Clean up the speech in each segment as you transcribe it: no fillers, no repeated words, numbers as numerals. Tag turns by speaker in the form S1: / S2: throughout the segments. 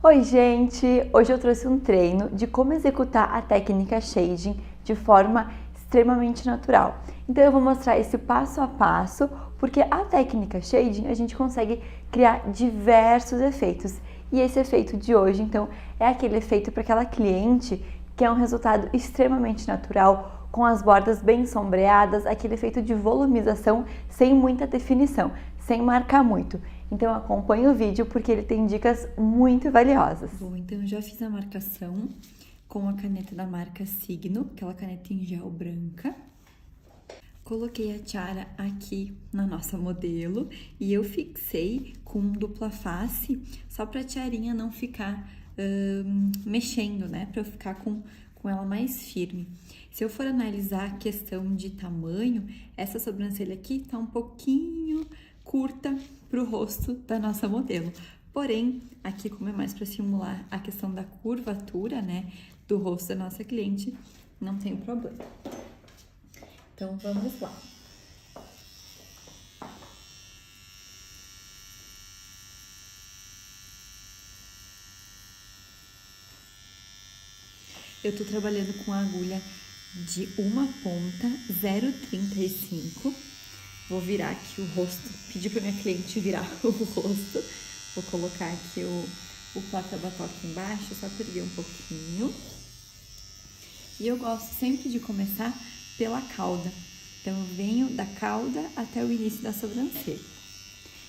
S1: Oi gente! Hoje eu trouxe um treino de como executar a técnica shading de forma extremamente natural. Então eu vou mostrar esse passo a passo, porque a técnica shading a gente consegue criar diversos efeitos. E esse efeito de hoje, então, é aquele efeito para aquela cliente que é um resultado extremamente natural, com as bordas bem sombreadas, aquele efeito de volumização sem muita definição, sem marcar muito. Então acompanhe o vídeo porque ele tem dicas muito valiosas.
S2: Bom, então eu já fiz a marcação com a caneta da marca Signo, aquela caneta em gel branca. Coloquei a tiara aqui na nossa modelo e eu fixei com dupla face, só para a tiarinha não ficar mexendo, né? Para eu ficar com ela mais firme. Se eu for analisar a questão de tamanho, essa sobrancelha aqui tá um pouquinho curta para o rosto da nossa modelo. Porém, aqui como é mais para simular a questão da curvatura, né, do rosto da nossa cliente, não tem problema. Então, vamos lá. Eu tô trabalhando com a agulha de uma ponta 0,35. Vou virar aqui o rosto, pedir pra minha cliente virar o rosto. Vou colocar aqui o plata-batoque embaixo, só para erguer um pouquinho. E eu gosto sempre de começar pela cauda. Então, eu venho da cauda até o início da sobrancelha.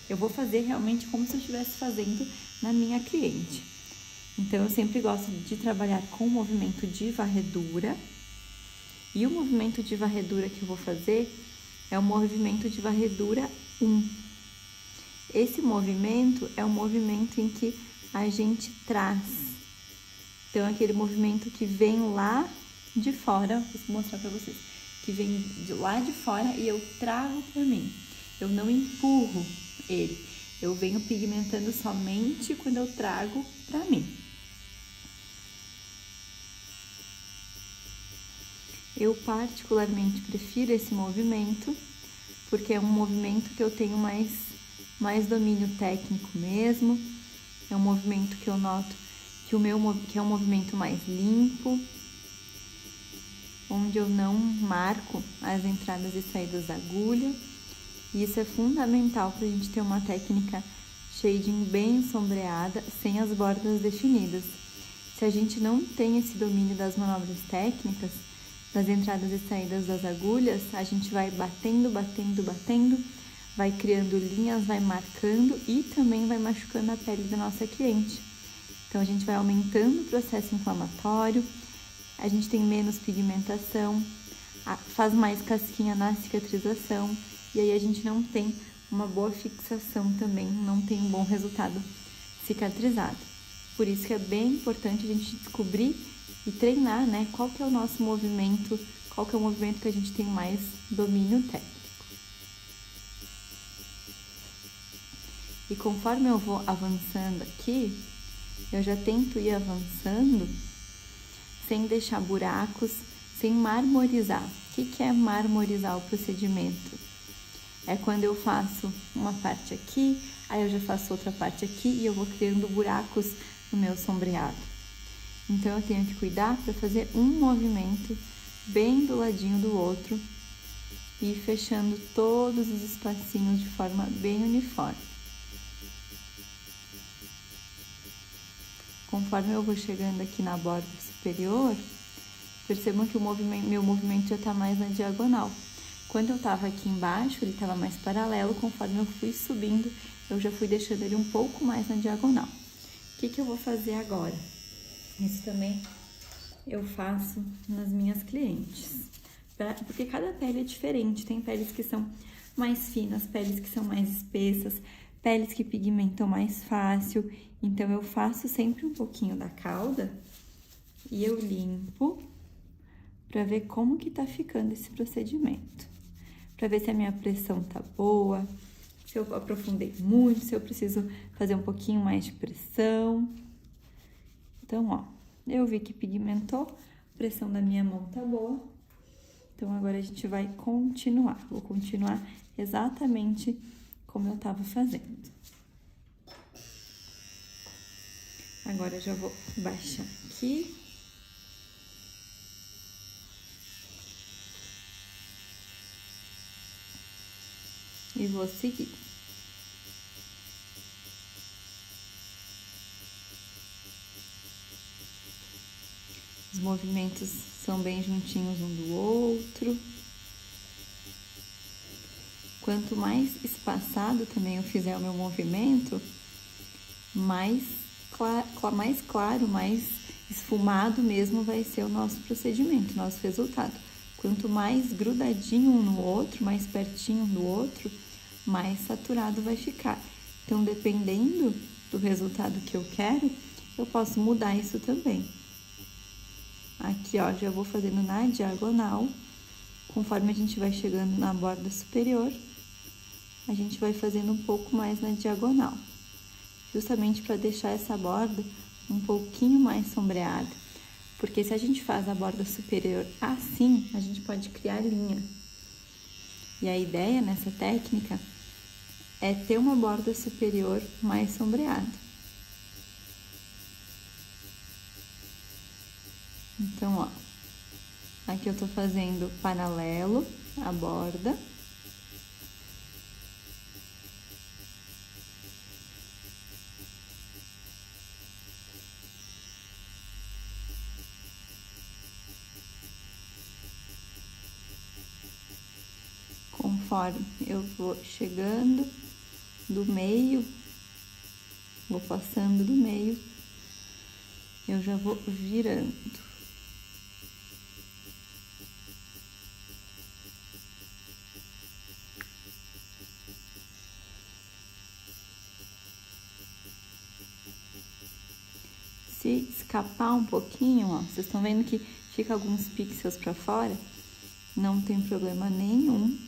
S2: Eu vou fazer realmente como se eu estivesse fazendo na minha cliente. Então, eu sempre gosto de trabalhar com o movimento de varredura. E o movimento de varredura que eu vou fazer é o movimento de varredura 1. Esse movimento é o movimento em que a gente traz. Então, é aquele movimento que vem lá de fora, vou mostrar pra vocês, que vem de lá de fora e eu trago pra mim. Eu não empurro ele, eu venho pigmentando somente quando eu trago pra mim. Eu particularmente prefiro esse movimento, porque é um movimento que eu tenho mais domínio técnico mesmo. É um movimento que eu noto que é um movimento mais limpo, onde eu não marco as entradas e saídas da agulha. E isso é fundamental para a gente ter uma técnica shading bem sombreada, sem as bordas definidas. Se a gente não tem esse domínio das manobras técnicas, das entradas e saídas das agulhas, a gente vai batendo, vai criando linhas, vai marcando e também vai machucando a pele da nossa cliente. Então, a gente vai aumentando o processo inflamatório, a gente tem menos pigmentação, faz mais casquinha na cicatrização e aí a gente não tem uma boa fixação também, não tem um bom resultado cicatrizado. Por isso que é bem importante a gente descobrir e treinar, né, qual que é o nosso movimento, qual que é o movimento que a gente tem mais domínio técnico. E conforme eu vou avançando aqui, eu já tento ir avançando sem deixar buracos, sem marmorizar. O que é marmorizar o procedimento? É quando eu faço uma parte aqui, aí eu já faço outra parte aqui e eu vou criando buracos no meu sombreado. Então, eu tenho que cuidar para fazer um movimento bem do ladinho do outro e fechando todos os espacinhos de forma bem uniforme. Conforme eu vou chegando aqui na borda superior, percebam que meu movimento já está mais na diagonal. Quando eu estava aqui embaixo, ele estava mais paralelo, conforme eu fui subindo, eu já fui deixando ele um pouco mais na diagonal. O que eu vou fazer agora? Isso também eu faço nas minhas clientes, porque cada pele é diferente, tem peles que são mais finas, peles que são mais espessas, peles que pigmentam mais fácil, então eu faço sempre um pouquinho da cauda e eu limpo para ver como que tá ficando esse procedimento, para ver se a minha pressão tá boa, se eu aprofundei muito, se eu preciso fazer um pouquinho mais de pressão. Então, ó, eu vi que pigmentou, a pressão da minha mão tá boa. Então, agora a gente vai continuar. Vou continuar exatamente como eu tava fazendo. Agora eu já vou baixar aqui. E vou seguir. Os movimentos são bem juntinhos um do outro. Quanto mais espaçado também eu fizer o meu movimento, mais claro, mais esfumado mesmo vai ser o nosso procedimento, nosso resultado. Quanto mais grudadinho um no outro, mais pertinho um do outro, mais saturado vai ficar. Então, dependendo do resultado que eu quero, eu posso mudar isso também. Aqui, ó, já vou fazendo na diagonal. Conforme a gente vai chegando na borda superior, a gente vai fazendo um pouco mais na diagonal. Justamente para deixar essa borda um pouquinho mais sombreada. Porque se a gente faz a borda superior assim, a gente pode criar linha. E a ideia nessa técnica é ter uma borda superior mais sombreada. Então, ó, aqui eu tô fazendo paralelo à borda. Conforme eu vou chegando do meio, vou passando do meio, eu já vou virando. Se escapar um pouquinho, ó, vocês estão vendo que fica alguns pixels para fora? Não tem problema nenhum.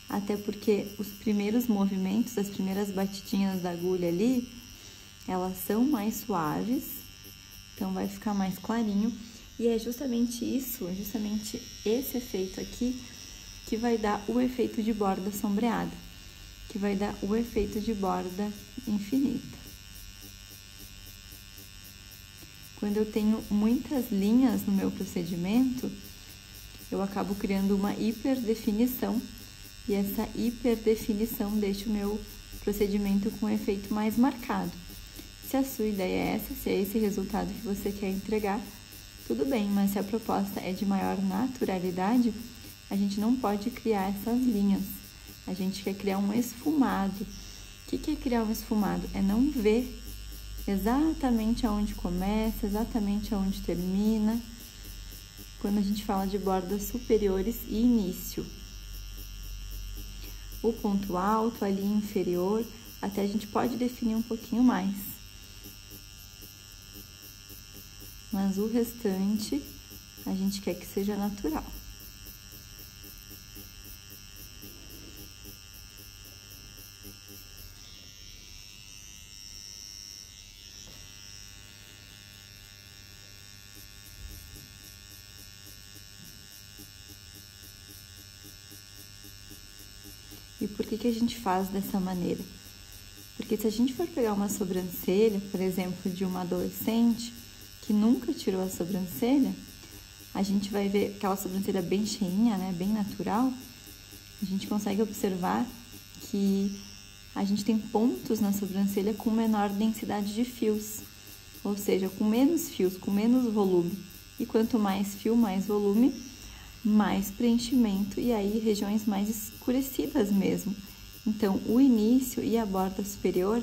S2: Até porque os primeiros movimentos, as primeiras batidinhas da agulha ali, elas são mais suaves, então vai ficar mais clarinho. E é justamente isso, é justamente esse efeito aqui que vai dar o efeito de borda sombreada, que vai dar o efeito de borda infinita. Quando eu tenho muitas linhas no meu procedimento, eu acabo criando uma hiperdefinição. E essa hiperdefinição deixa o meu procedimento com um efeito mais marcado. Se a sua ideia é essa, se é esse resultado que você quer entregar, tudo bem, mas se a proposta é de maior naturalidade, a gente não pode criar essas linhas. A gente quer criar um esfumado. O que é criar um esfumado? É não ver exatamente aonde começa, exatamente aonde termina, quando a gente fala de bordas superiores e início. O ponto alto, a linha inferior, até a gente pode definir um pouquinho mais. Mas o restante, a gente quer que seja natural. E por que a gente faz dessa maneira? Porque se a gente for pegar uma sobrancelha, por exemplo, de uma adolescente que nunca tirou a sobrancelha, a gente vai ver aquela sobrancelha bem cheinha, né, bem natural. A gente consegue observar que a gente tem pontos na sobrancelha com menor densidade de fios, ou seja, com menos fios, com menos volume. E quanto mais fio, mais volume, mais preenchimento e aí regiões mais escurecidas mesmo. Então, o início e a borda superior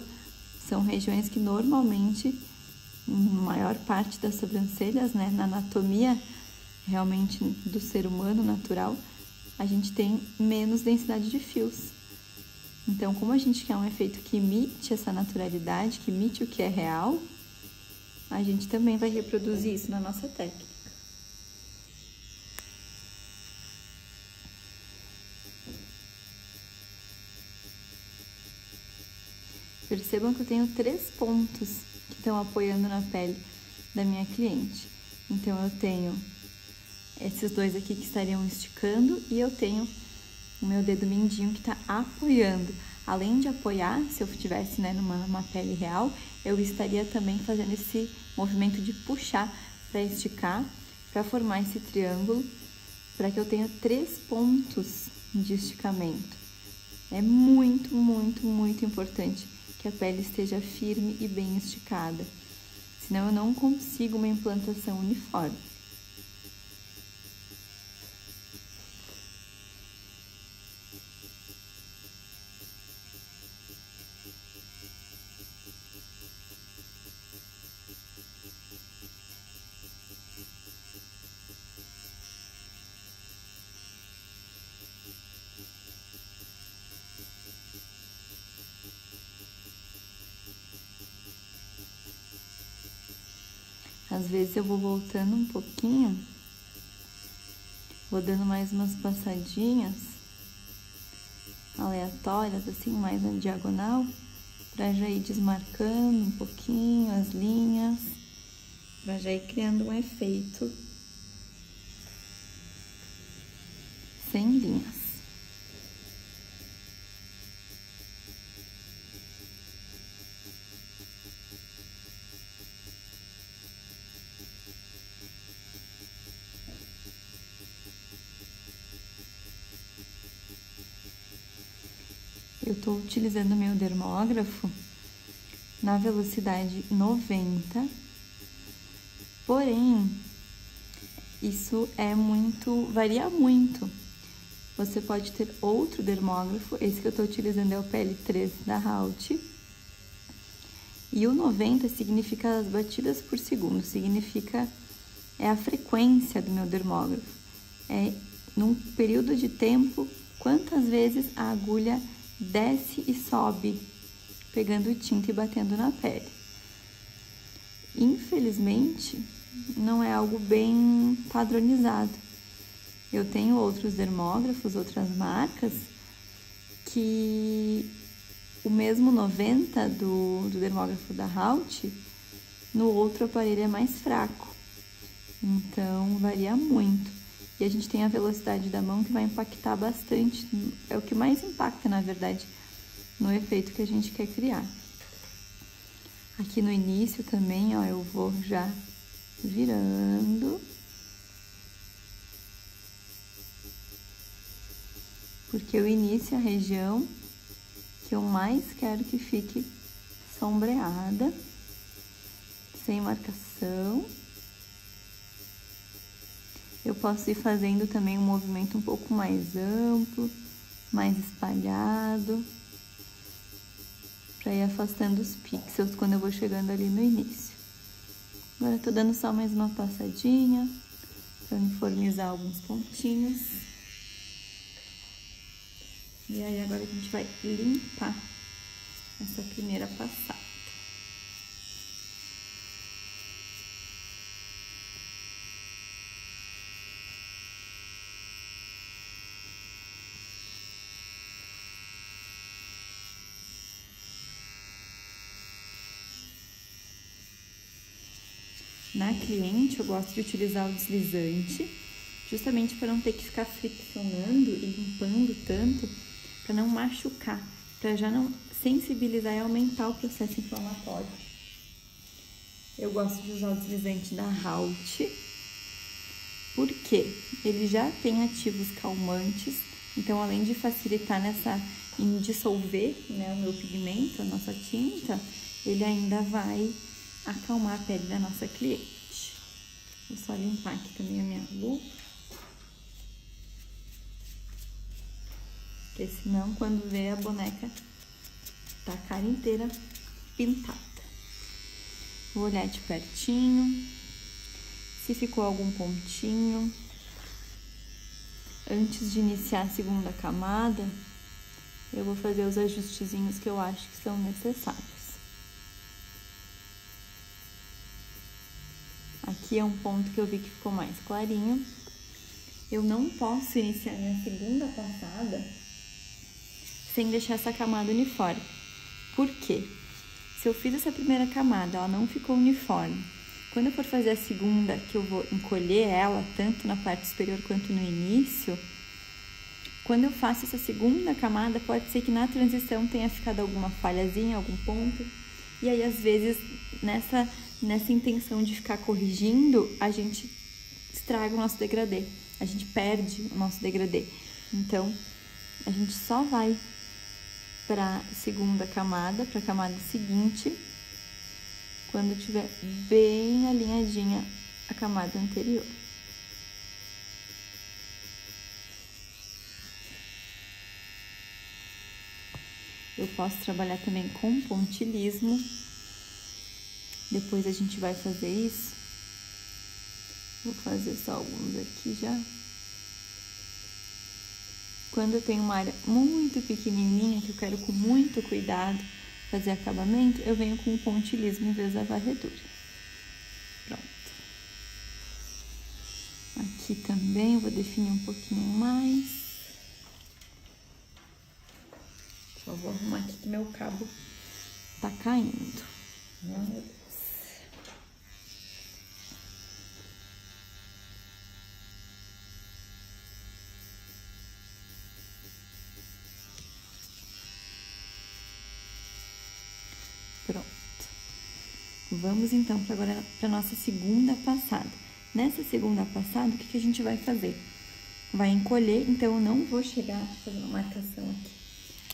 S2: são regiões que normalmente, na maior parte das sobrancelhas, né, na anatomia realmente do ser humano natural, a gente tem menos densidade de fios. Então, como a gente quer um efeito que imite essa naturalidade, que imite o que é real, a gente também vai reproduzir isso na nossa técnica. Percebam que eu tenho 3 pontos que estão apoiando na pele da minha cliente. Então, eu tenho esses 2 aqui que estariam esticando e eu tenho o meu dedo mindinho que está apoiando. Além de apoiar, se eu estivesse, né, numa pele real, eu estaria também fazendo esse movimento de puxar para esticar, para formar esse triângulo, para que eu tenha 3 pontos de esticamento. É muito, muito, muito importante que a pele esteja firme e bem esticada, senão eu não consigo uma implantação uniforme. Às vezes eu vou voltando um pouquinho, vou dando mais umas passadinhas aleatórias, assim, mais na diagonal, pra já ir desmarcando um pouquinho as linhas, pra já ir criando um efeito sem linhas. Eu estou utilizando o meu dermógrafo na velocidade 90, porém, isso varia muito. Você pode ter outro dermógrafo, esse que eu estou utilizando é o PL3 da Haute, e o 90 significa as batidas por segundo, é a frequência do meu dermógrafo. É num período de tempo, quantas vezes a agulha desce e sobe, pegando tinta e batendo na pele. Infelizmente, não é algo bem padronizado. Eu tenho outros dermógrafos, outras marcas, que o mesmo 90 do dermógrafo da Haute, no outro aparelho é mais fraco. Então, varia muito. E a gente tem a velocidade da mão que vai impactar bastante, é o que mais impacta, na verdade, no efeito que a gente quer criar. Aqui no início também, ó, eu vou já virando, porque o início é a região que eu mais quero que fique sombreada, sem marcação. Eu posso ir fazendo também um movimento um pouco mais amplo, mais espalhado, para ir afastando os pixels quando eu vou chegando ali no início. Agora eu tô dando só mais uma passadinha, para uniformizar alguns pontinhos. E aí agora a gente vai limpar essa primeira passada. Na cliente, eu gosto de utilizar o deslizante, justamente para não ter que ficar friccionando e limpando tanto, para não machucar, para já não sensibilizar e aumentar o processo inflamatório. Eu gosto de usar o deslizante da Haute, porque ele já tem ativos calmantes, então além de facilitar em dissolver, né, o meu pigmento, a nossa tinta, ele ainda vai acalmar a pele da nossa cliente. Vou só limpar aqui também a minha lupa, porque senão quando vê a boneca tá a cara inteira pintada. Vou olhar de pertinho, se ficou algum pontinho. Antes de iniciar a segunda camada, eu vou fazer os ajustezinhos que eu acho que são necessários. Aqui é um ponto que eu vi que ficou mais clarinho. Eu não posso iniciar minha segunda passada sem deixar essa camada uniforme. Por quê? Se eu fiz essa primeira camada, ela não ficou uniforme. Quando eu for fazer a segunda, que eu vou encolher ela, tanto na parte superior quanto no início, quando eu faço essa segunda camada, pode ser que na transição tenha ficado alguma falhazinha, algum ponto. E aí, às vezes, nessa intenção de ficar corrigindo, a gente estraga o nosso degradê. A gente perde o nosso degradê. Então, a gente só vai para a segunda camada, para a camada seguinte, quando tiver bem alinhadinha a camada anterior. Eu posso trabalhar também com pontilhismo. Depois a gente vai fazer isso. Vou fazer só alguns aqui já. Quando eu tenho uma área muito pequenininha, que eu quero com muito cuidado fazer acabamento, eu venho com o pontilhismo em vez da varredura. Pronto. Aqui também eu vou definir um pouquinho mais. Só vou arrumar aqui que meu cabo tá caindo. Meu Deus. Pronto. Vamos então agora para nossa segunda passada. Nessa segunda passada, o que a gente vai fazer? Vai encolher, então eu não vou chegar, vou fazer uma marcação aqui.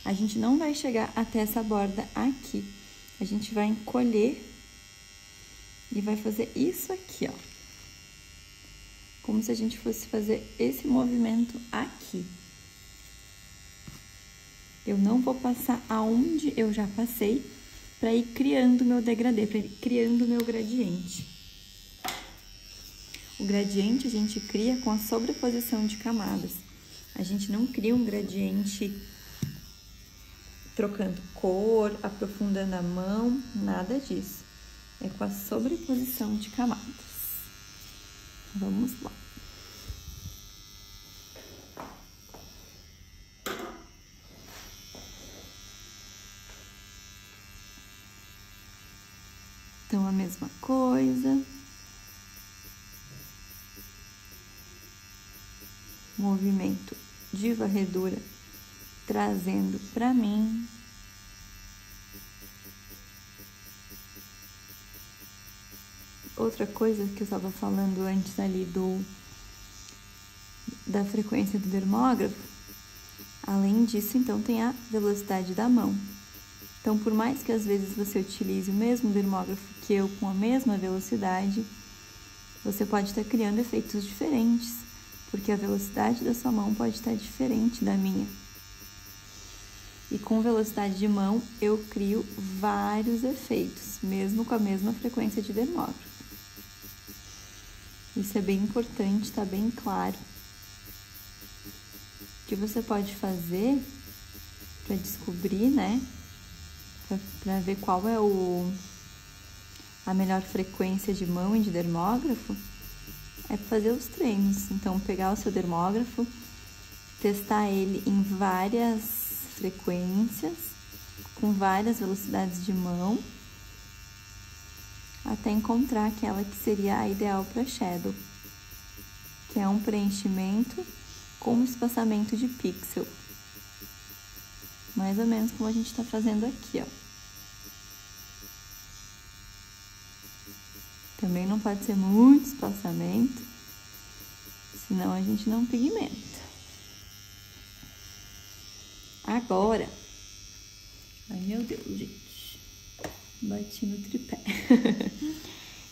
S2: A gente não vai chegar até essa borda aqui. A gente vai encolher e vai fazer isso aqui, ó. Como se a gente fosse fazer esse movimento aqui. Eu não vou passar aonde eu já passei, para ir criando meu degradê, para ir criando meu gradiente. O gradiente a gente cria com a sobreposição de camadas. A gente não cria um gradiente trocando cor, aprofundando a mão, nada disso. É com a sobreposição de camadas. Vamos lá. Então, a mesma coisa. Movimento de varredura trazendo pra mim. Outra coisa que eu estava falando antes ali da frequência do dermógrafo, além disso, então, tem a velocidade da mão. Então, por mais que às vezes você utilize o mesmo dermógrafo que eu com a mesma velocidade, você pode estar criando efeitos diferentes, porque a velocidade da sua mão pode estar diferente da minha. E com velocidade de mão, eu crio vários efeitos, mesmo com a mesma frequência de dermógrafo. Isso é bem importante, tá bem claro. O que você pode fazer para descobrir, né? Para ver qual é a melhor frequência de mão e de dermógrafo, é fazer os treinos. Então, pegar o seu dermógrafo, testar ele em várias frequências, com várias velocidades de mão, até encontrar aquela que seria a ideal para shadow, que é um preenchimento com espaçamento de pixel. Mais ou menos como a gente está fazendo aqui, ó. Também não pode ser muito espaçamento, senão a gente não pigmenta. Agora, ai meu Deus, gente, bati no tripé.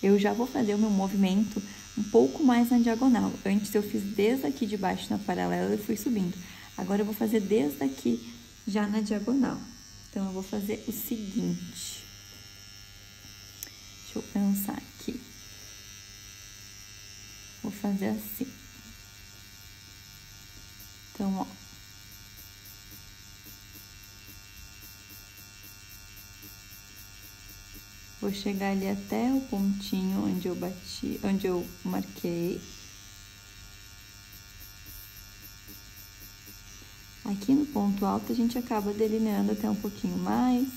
S2: Eu já vou fazer o meu movimento um pouco mais na diagonal. Antes eu fiz desde aqui de baixo na paralela e fui subindo. Agora eu vou fazer desde aqui já na diagonal. Então, eu vou fazer o seguinte. Deixa eu pensar aqui. Vou fazer assim. Então, ó. Vou chegar ali até o pontinho onde eu bati, onde eu marquei. Aqui no ponto alto a gente acaba delineando até um pouquinho mais.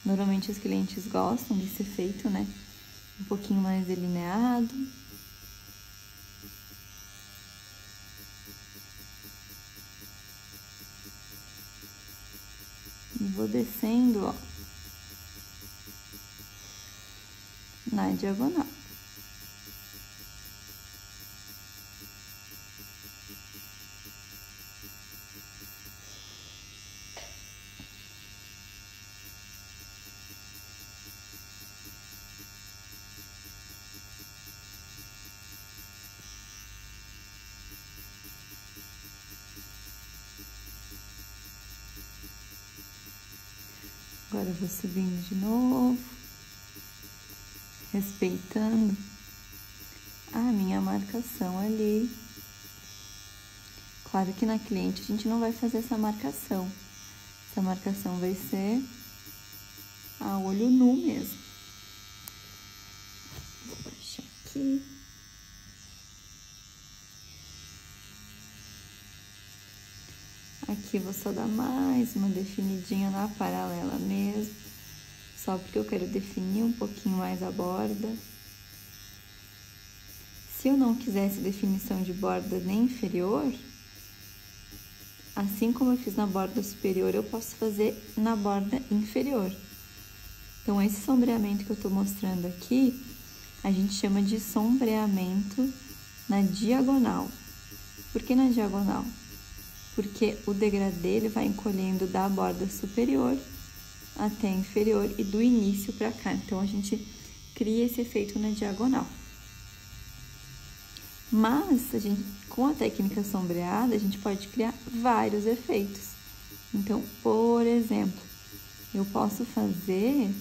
S2: Normalmente os clientes gostam desse efeito, né? Um pouquinho mais delineado. E vou descendo, ó.
S1: na diagonal. Agora eu vou subindo de novo, respeitando a minha marcação ali. Claro que na cliente a gente não vai fazer essa marcação. Essa marcação vai ser a olho nu mesmo. Vou baixar aqui. Aqui vou só dar mais uma definidinha na paralela mesmo, só porque eu quero definir um pouquinho mais a borda. Se eu não quisesse definição de borda nem inferior, assim como eu fiz na borda superior, eu posso fazer na borda inferior. Então, esse sombreamento que eu tô mostrando aqui, a gente chama de sombreamento na diagonal. Por que na diagonal? Porque o degradê ele vai encolhendo da borda superior até a inferior e do início para cá. Então, a gente cria esse efeito na diagonal. Mas, com a técnica sombreada, a gente pode criar vários efeitos. Então, por exemplo, eu posso fazer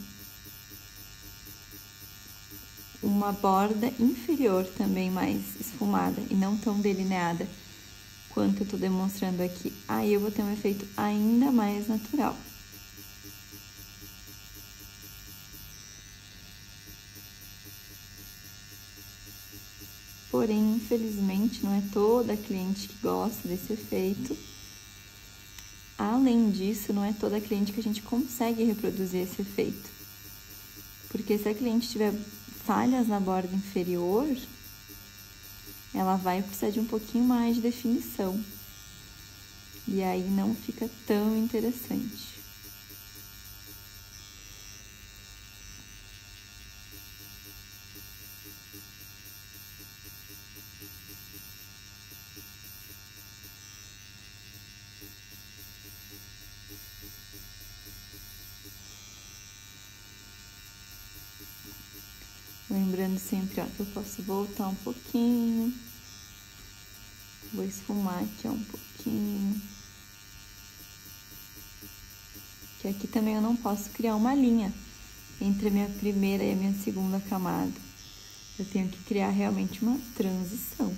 S1: uma borda inferior também mais esfumada e não tão delineada quanto eu tô demonstrando aqui. Aí eu vou ter um efeito ainda mais natural. Porém, infelizmente, não é toda cliente que gosta desse efeito. Além disso, não é toda cliente que a gente consegue reproduzir esse efeito. Porque se a cliente tiver falhas na borda inferior, ela vai precisar de um pouquinho mais de definição. E aí não fica tão interessante. Lembrando sempre, ó, que eu posso voltar um pouquinho. Vou esfumar aqui, ó, um pouquinho. Que aqui também eu não posso criar uma linha entre a minha primeira e a minha segunda camada. Eu tenho que criar realmente uma transição.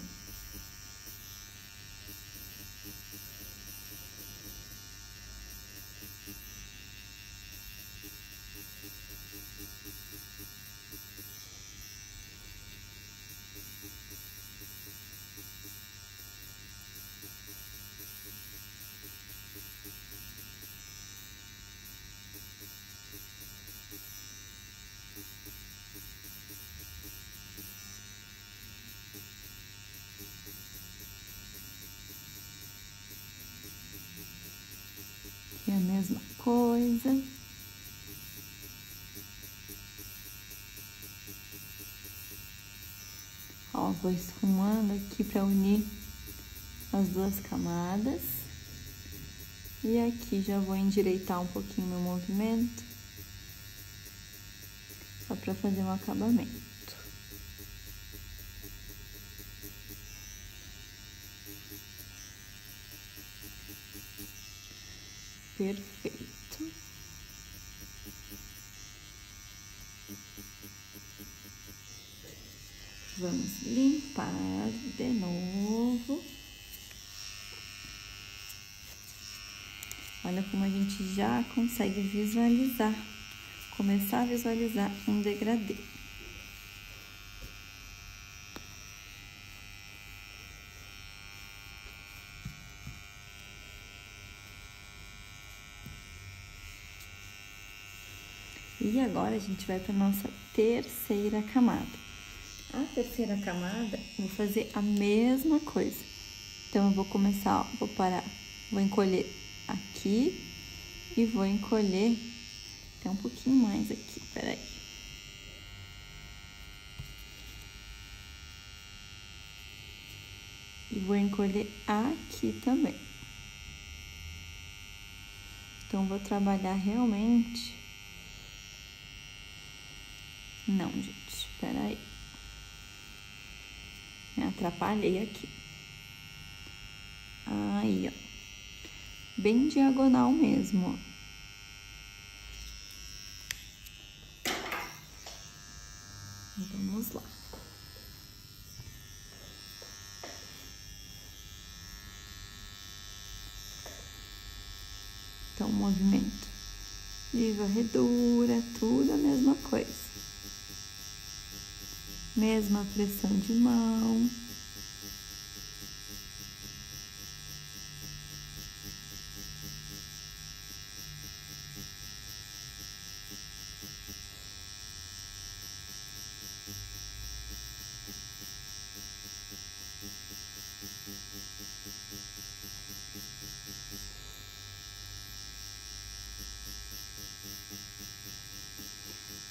S1: É a mesma coisa. Ó, vou esfumando aqui para unir as duas camadas. E aqui já vou endireitar um pouquinho meu movimento, só para fazer um acabamento. Perfeito. Vamos limpar de novo. Olha como a gente já consegue visualizar, começar a visualizar um degradê. E agora a gente vai para nossa terceira camada. A terceira camada, eu vou fazer a mesma coisa. Então, eu vou começar, ó, vou parar, vou encolher aqui e vou encolher até um pouquinho mais aqui, peraí.
S2: E vou encolher aqui também. Então, vou trabalhar realmente... Não, gente, espera aí. Me atrapalhei aqui. Aí, ó. Bem diagonal mesmo, ó. Vamos lá. Então, o movimento de varredura, tudo a mesma coisa. Mesma pressão de mão.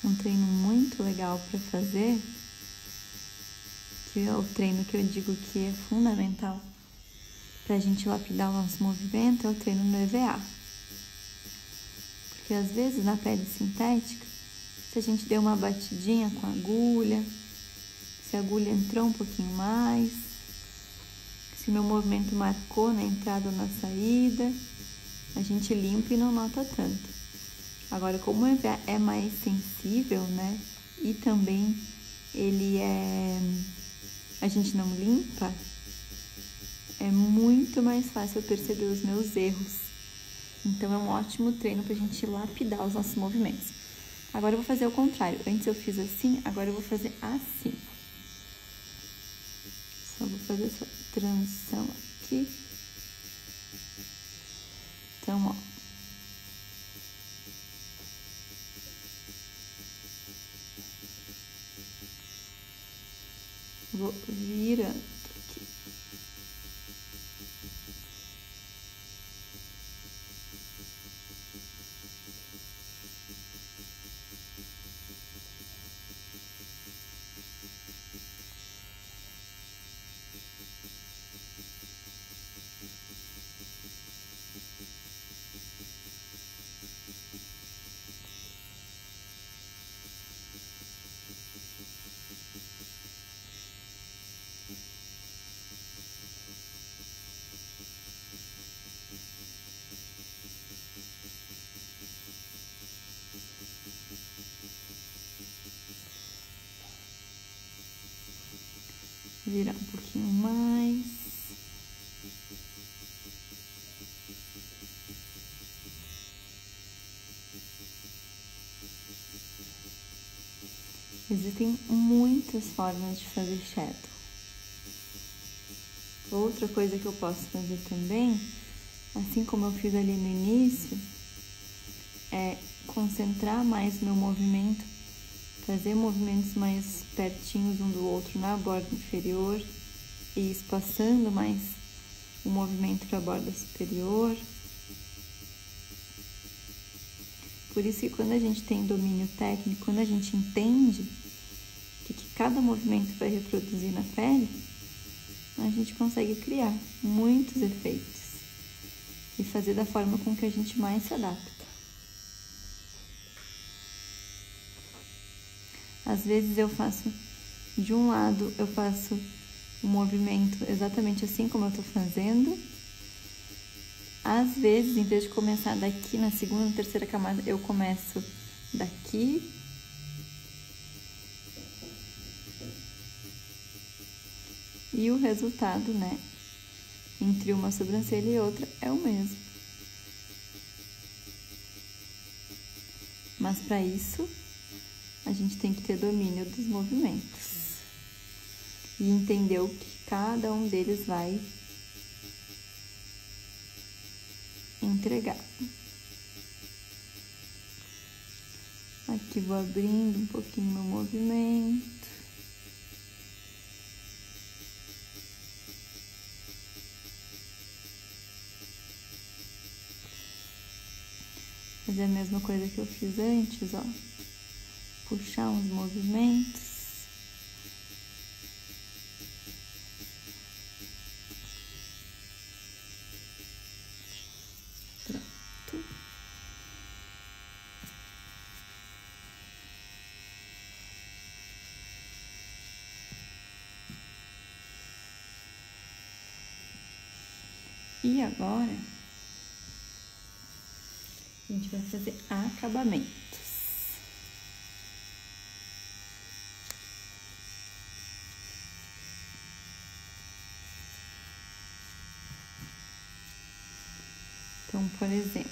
S2: Um treino muito legal para fazer, que é o treino que eu digo que é fundamental para a gente lapidar o nosso movimento, é o treino no EVA. Porque às vezes na pele sintética, se a gente der uma batidinha com a agulha, se a agulha entrou um pouquinho mais, se meu movimento marcou na entrada ou na saída, a gente limpa e não nota tanto. Agora, como o EVA é mais sensível, né, e também a gente não limpa, é muito mais fácil eu perceber os meus erros. Então, é um ótimo treino pra gente lapidar os nossos movimentos. Agora, eu vou fazer o contrário. Antes eu fiz assim, agora eu vou fazer assim. Só vou fazer essa transição aqui. Então, ó. Vou virando aqui. Virar um pouquinho mais. Existem muitas formas de fazer shadow. Outra coisa que eu posso fazer também, assim como eu fiz ali no início, é concentrar mais meu movimento, fazer movimentos mais pertinhos um do outro na borda inferior e espaçando mais o movimento para a borda superior. Por isso que quando a gente tem domínio técnico, quando a gente entende o que cada movimento vai reproduzir na pele, a gente consegue criar muitos efeitos e fazer da forma com que a gente mais se adapta. Às vezes eu faço de um lado, eu faço o movimento exatamente assim como eu tô fazendo. Às vezes, em vez de começar daqui na segunda, terceira camada, eu começo daqui. E o resultado, né, entre uma sobrancelha e outra é o mesmo. Mas para isso, a gente tem que ter domínio dos movimentos e entender o que cada um deles vai entregar. Aqui vou abrindo um pouquinho meu movimento. Fazer a mesma coisa que eu fiz antes, ó. Puxar uns movimentos. E agora, a gente vai fazer acabamentos. Então, por exemplo,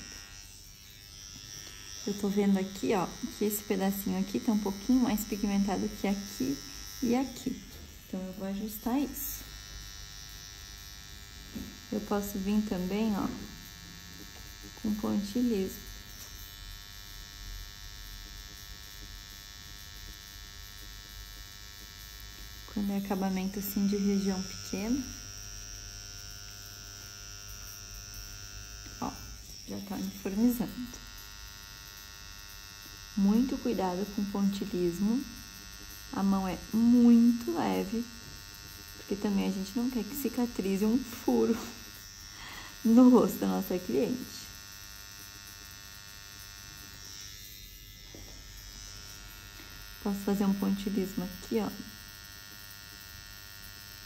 S2: eu tô vendo aqui, ó, que esse pedacinho aqui tá um pouquinho mais pigmentado que aqui e aqui. Então, eu vou ajustar isso. Eu posso vir também, ó, com pontilhismo. Quando é acabamento assim de região pequena. Ó, já tá uniformizando. Muito cuidado com pontilhismo. A mão é muito leve, porque também a gente não quer que cicatrize um furo no rosto da nossa cliente. Posso fazer um pontilhismo aqui, ó,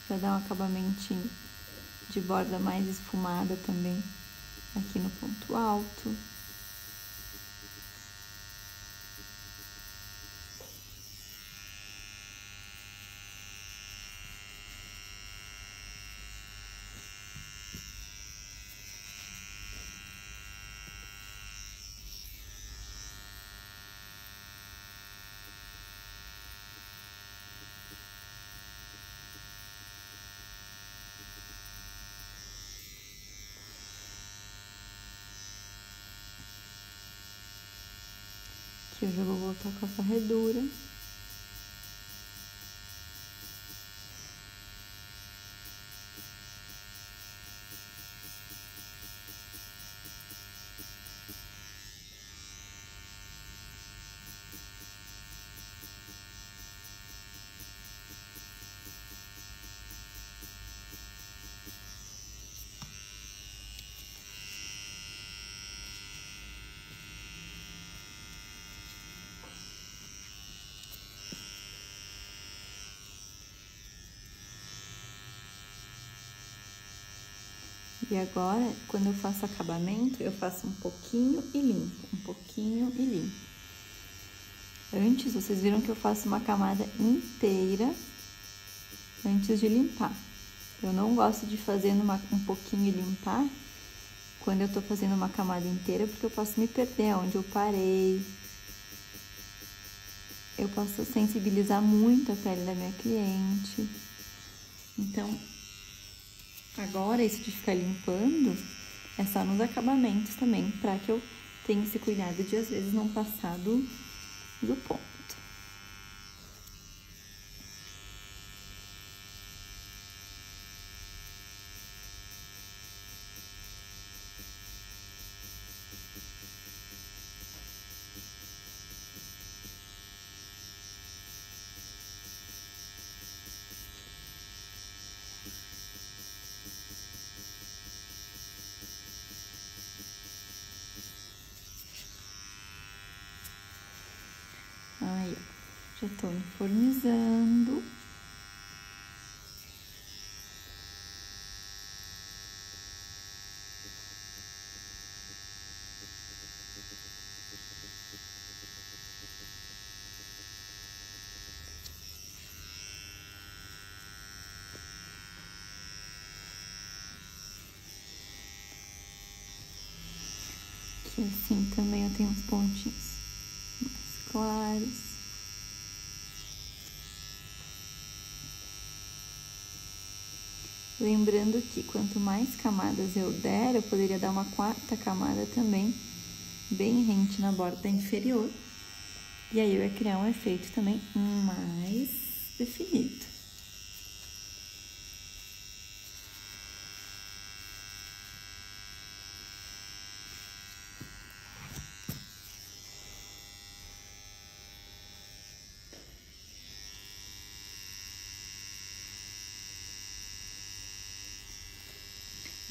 S2: pra dar um acabamentinho de borda mais esfumada também aqui no ponto alto. Aqui eu já vou voltar com a varredura. E agora, quando eu faço acabamento, eu faço um pouquinho e limpo, um pouquinho e limpo. Antes, vocês viram que eu faço uma camada inteira antes de limpar. Eu não gosto de fazer um pouquinho e limpar quando eu tô fazendo uma camada inteira, porque eu posso me perder onde eu parei. Eu posso sensibilizar muito a pele da minha cliente. Então, agora, isso de ficar limpando é só nos acabamentos também, pra que eu tenha esse cuidado de, às vezes, não passar do ponto. Aí, ó, já tô uniformizando. Aqui assim também eu tenho uns pontinhos mais claros. Lembrando que quanto mais camadas eu der, eu poderia dar uma quarta camada também, bem rente na borda inferior. E aí eu ia criar um efeito também mais definido.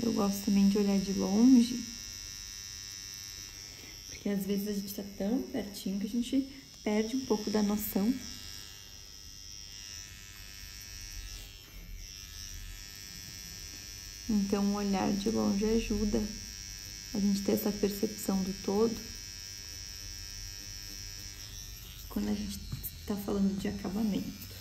S2: Eu gosto também de olhar de longe, porque às vezes a gente tá tão pertinho que a gente perde um pouco da noção. Então, o olhar de longe ajuda a gente ter essa percepção do todo quando a gente está falando de acabamento.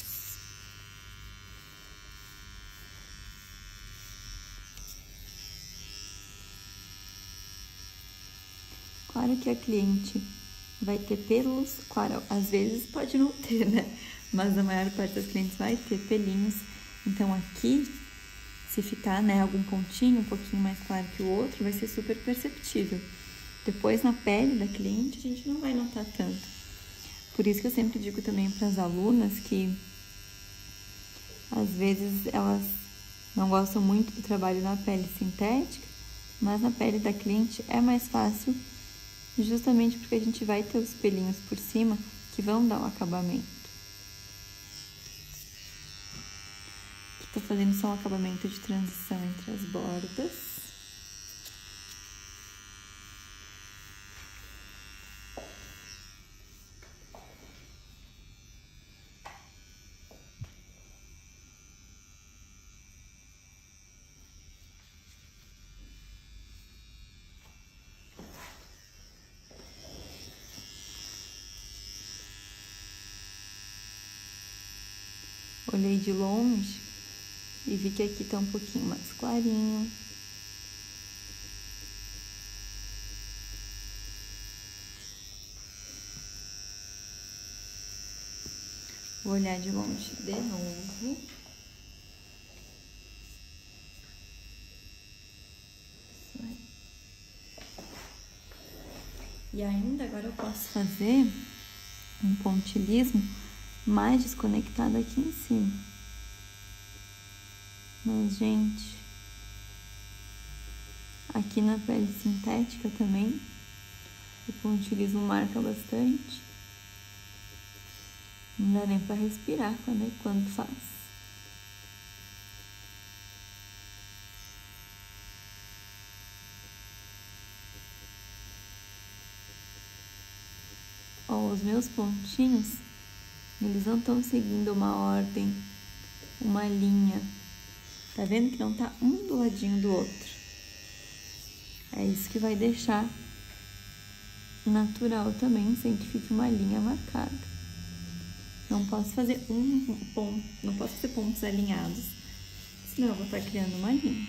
S2: Claro que a cliente vai ter pelos, claro, às vezes pode não ter, né? Mas a maior parte das clientes vai ter pelinhos. Então aqui, se ficar, né, algum pontinho um pouquinho mais claro que o outro, vai ser super perceptível. Depois na pele da cliente a gente não vai notar tanto. Por isso que eu sempre digo também para as alunas que às vezes elas não gostam muito do trabalho na pele sintética, mas na pele da cliente é mais fácil, justamente porque a gente vai ter os pelinhos por cima que vão dar um acabamento. Aqui tô fazendo só um acabamento de transição entre as bordas. Olhei de longe e vi que aqui tá um pouquinho mais clarinho. Vou olhar de longe de novo. E ainda agora eu posso fazer um pontilhismo mais desconectado aqui em cima. Mas, gente, aqui na pele sintética também, o pontilhismo marca bastante. Não dá nem pra respirar quando faz. Ó, os meus pontinhos, eles não estão seguindo uma ordem, uma linha. Tá vendo que não tá um do ladinho do outro? É isso que vai deixar natural também, sem que fique uma linha marcada. Não posso fazer ponto, não posso fazer pontos alinhados, senão eu vou estar criando uma linha.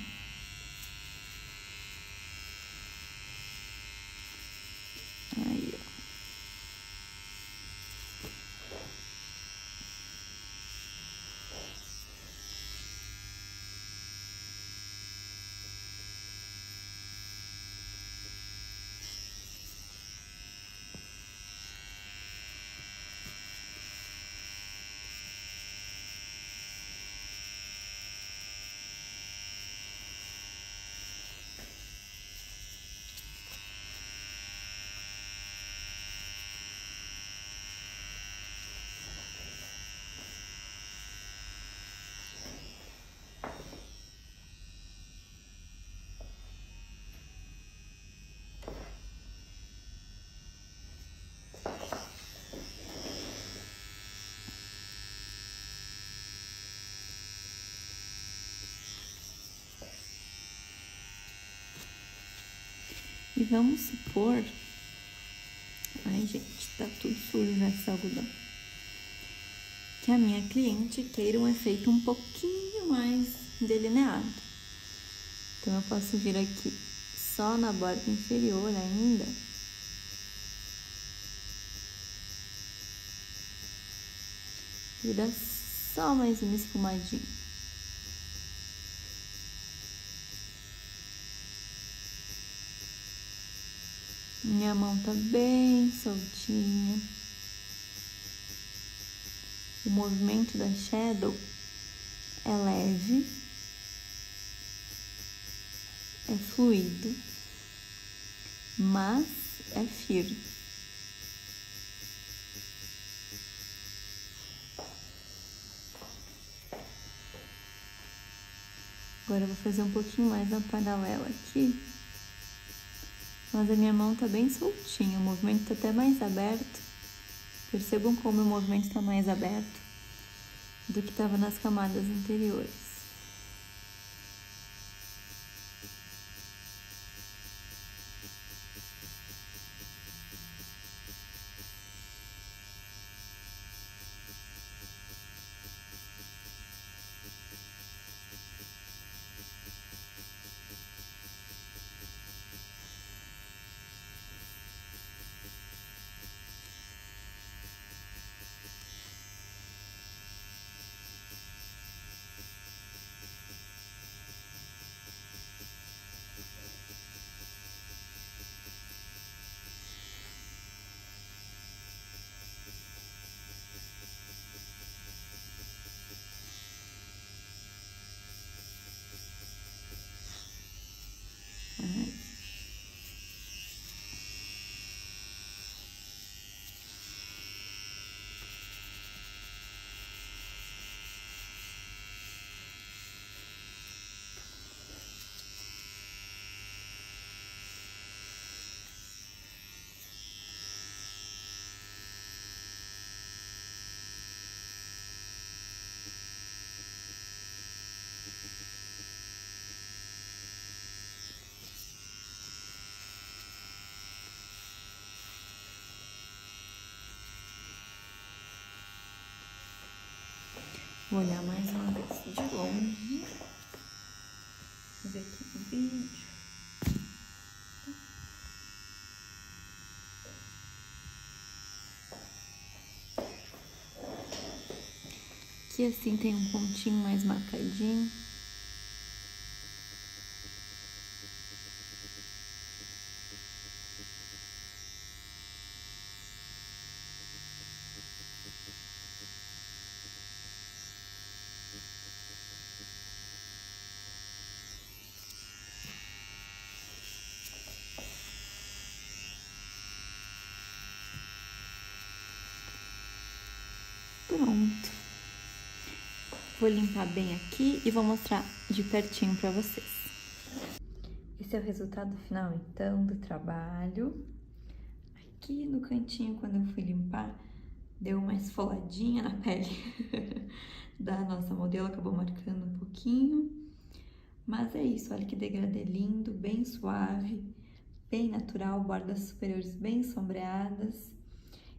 S2: Aí, ó. E vamos supor... Ai, gente, tá tudo sujo já esse algodão. Que a minha cliente queira um efeito um pouquinho mais delineado. Então, eu posso vir aqui só na borda inferior ainda. Vira só mais uma esfumadinha. Minha mão tá bem soltinha. O movimento da shadow é leve, é fluido, mas é firme. Agora eu vou fazer um pouquinho mais na paralela aqui. Mas a minha mão tá bem soltinha, o movimento tá até mais aberto. Percebam como o movimento está mais aberto do que estava nas camadas anteriores. Vou olhar mais uma vez de longe. Deixa eu ver aqui no vídeo. Aqui assim tem um pontinho mais marcadinho. Pronto. Vou limpar bem aqui e vou mostrar de pertinho pra vocês. Esse é o resultado final, então, do trabalho. Aqui no cantinho, quando eu fui limpar, deu uma esfoladinha na pele da nossa modelo, acabou marcando um pouquinho. Mas é isso, olha que degradê lindo, bem suave, bem natural, bordas superiores bem sombreadas.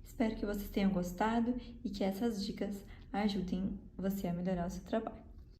S2: Espero que vocês tenham gostado e que essas dicas ajudem você a melhorar o seu trabalho.